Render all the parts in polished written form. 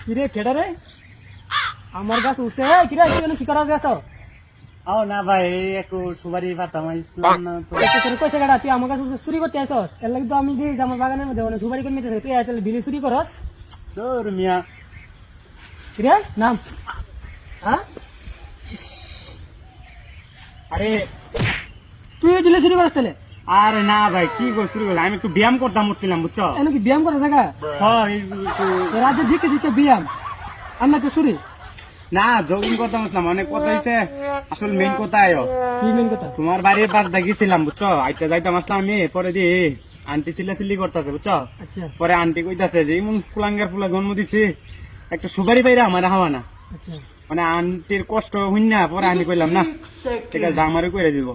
কিরে কেডা রে আমার গাছ উঠছে কিরে কি করা গেছ আও না ভাই একটু সুপারি পাতাম ইসলাম না তো তোর কইছে কেডা তুই আমার গাছ চুরি করতে আইছস এর লাগি তো আমি দিই আমার বাগানের মধ্যে মানে সুপারি করতে তুই আইতালে বিলি চুরি করস তোর মিয়া কিরে নাম হ্যাঁ আরে তুই দিলে চুরি করস তাহলে আরে না ভাই কি গো শুরু করলাম আমি একটু ব্যায়াম করতাম উঠছিলাম বুঝছো এনে কি ব্যায়াম করে থাকা হ্যাঁ রাতে দিকে দিতে ব্যায়াম আমি তো চুরি না জগিং করতাম উঠলাম অনেক কথা হয়েছে আসল মেইন কথা আয়ো কি মেন কথা তোমার বাড়ির পাশ গেছিলাম বুঝছো আইটা যাইতাম আসলাম আমি পরে দিয়ে আন্টি চিল্লাচিল্লি করতেছে বুঝছো আচ্ছা পরে আন্টি কইতাছে যে এমন ফুলাঙ্গার ফুলা জন্ম দিছে একটা সুপারি পাইরা আমার হাওয়া না আচ্ছা মানে আন্টির কষ্ট হইন না পরে আমি কইলাম না ঠিক আছে আমারও করে দিব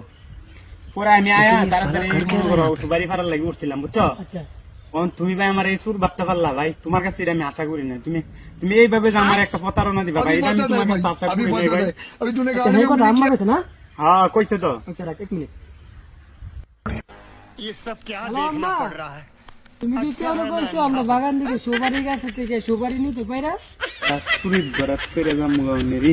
পরে আমি আয়া তাড়াতাড়ি সুপারি ফারার লাগি উঠছিলাম বুঝছো আচ্ছা তুমি ভাই আমার এই সুর ভাবতে পারলা ভাই তোমার কাছে এটা আমি আশা করি না তুমি তুমি এইভাবে যে আমার একটা প্রতারণা দিবা ভাই এটা আমি তোমার কাছে আশা করি না ভাই এই কথা আমার কাছে না হ্যাঁ কইছে তো আচ্ছা রাখ 1 মিনিট ये सब क्या हेलो, देखना अम्मा। पड़ रहा है তুমি কি কেন বলছো আমরা বাগান থেকে সুপারি গাছ থেকে সুপারি নিতে পাইরা সুরি ধরা ফিরে যাম মুগাউনেরি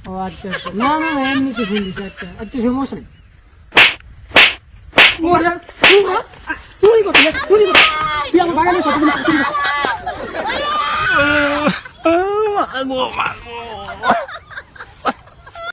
ও আচ্ছা আচ্ছা না না এমনি তো ভুল দিছে আচ্ছা আচ্ছা সমস্যা নেই ওরে চুরি করতে চুরি করতে তুই আমার বাগানে সব চুরি করতে